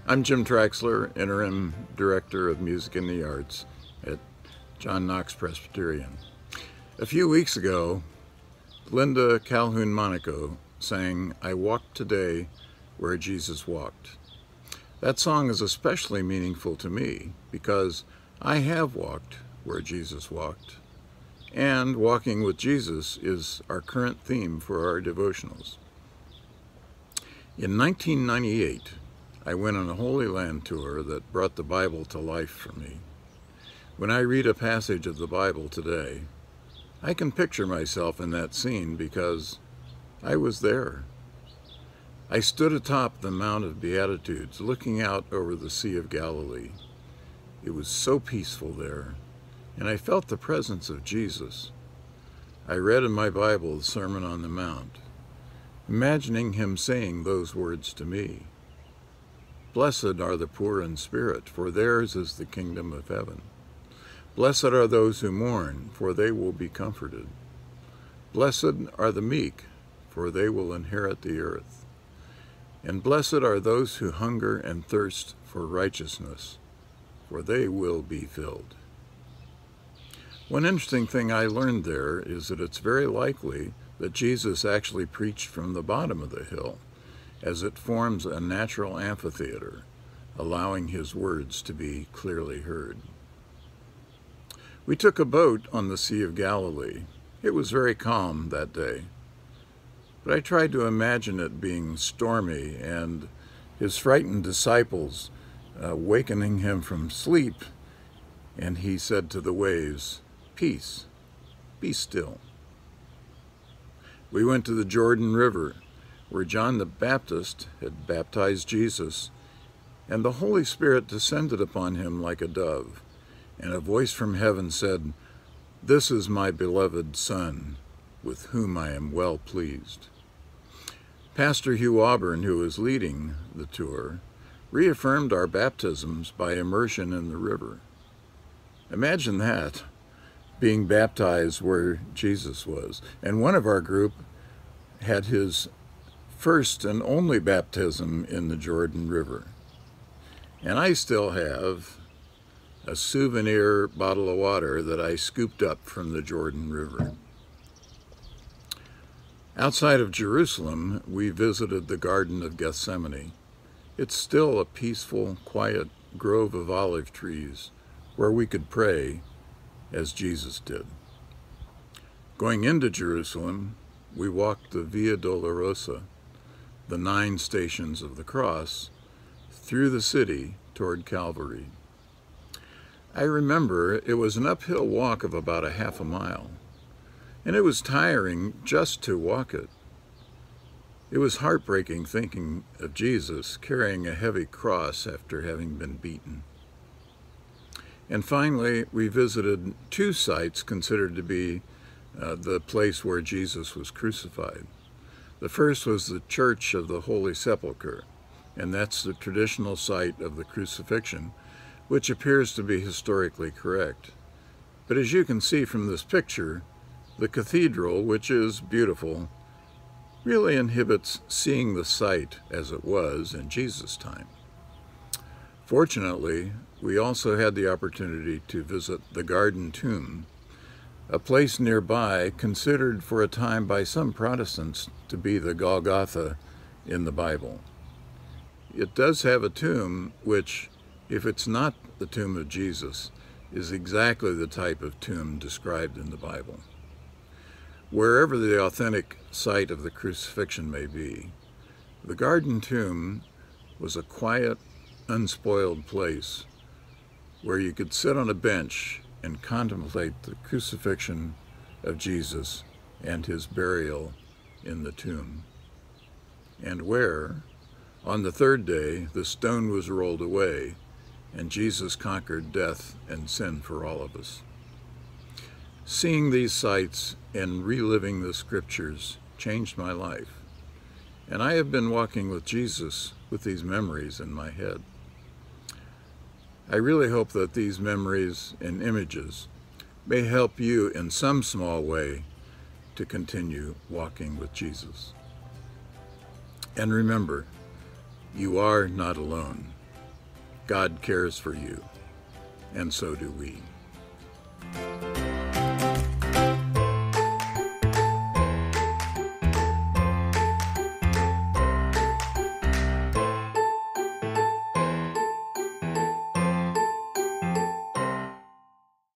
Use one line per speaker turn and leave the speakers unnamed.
I'm Jim Traxler, Interim Director of Music and the Arts at John Knox Presbyterian. A few weeks ago, Linda Calhoun Monaco sang, "I Walked Today Where Jesus Walked." That song is especially meaningful to me because I have walked where Jesus walked, and walking with Jesus is our current theme for our devotionals. In 1998, I went on a Holy Land tour that brought the Bible to life for me. When I read a passage of the Bible today, I can picture myself in that scene because I was there. I stood atop the Mount of Beatitudes, looking out over the Sea of Galilee. It was so peaceful there, and I felt the presence of Jesus. I read in my Bible the Sermon on the Mount, imagining him saying those words to me. "Blessed are the poor in spirit, for theirs is the kingdom of heaven. Blessed are those who mourn, for they will be comforted. Blessed are the meek, for they will inherit the earth. And blessed are those who hunger and thirst for righteousness, for they will be filled." One interesting thing I learned there is that it's very likely that Jesus actually preached from the bottom of the hill, as it forms a natural amphitheater, allowing his words to be clearly heard. We took a boat on the Sea of Galilee. It was very calm that day, but I tried to imagine it being stormy and his frightened disciples wakening him from sleep, and he said to the waves, "Peace, be still." We went to the Jordan River, where John the Baptist had baptized Jesus, and the Holy Spirit descended upon him like a dove, and a voice from heaven said, "This is my beloved Son, with whom I am well pleased." Pastor Hugh Auburn, who was leading the tour, reaffirmed our baptisms by immersion in the river. Imagine that, being baptized where Jesus was. And one of our group had his first and only baptism in the Jordan River. And I still have a souvenir bottle of water that I scooped up from the Jordan River. Outside of Jerusalem, we visited the Garden of Gethsemane. It's still a peaceful, quiet grove of olive trees where we could pray as Jesus did. Going into Jerusalem, we walked the Via Dolorosa, the 9 stations of the cross, through the city toward Calvary. I remember it was an uphill walk of about a half a mile, and it was tiring just to walk it. It was heartbreaking thinking of Jesus carrying a heavy cross after having been beaten. And finally, we visited 2 sites considered to be the place where Jesus was crucified. The first was the Church of the Holy Sepulchre, and that's the traditional site of the crucifixion, which appears to be historically correct. But as you can see from this picture, the cathedral, which is beautiful, really inhibits seeing the site as it was in Jesus' time. Fortunately, we also had the opportunity to visit the Garden Tomb, a place nearby considered for a time by some Protestants to be the Golgotha in the Bible. It does have a tomb which, if it's not the tomb of Jesus, is exactly the type of tomb described in the Bible. Wherever the authentic site of the crucifixion may be, the Garden Tomb was a quiet, unspoiled place where you could sit on a bench and contemplate the crucifixion of Jesus and his burial in the tomb, and where, on the 3rd day, the stone was rolled away and Jesus conquered death and sin for all of us. Seeing these sights and reliving the scriptures changed my life, and I have been walking with Jesus with these memories in my head. I really hope that these memories and images may help you in some small way to continue walking with Jesus. And remember, you are not alone. God cares for you, and so do we.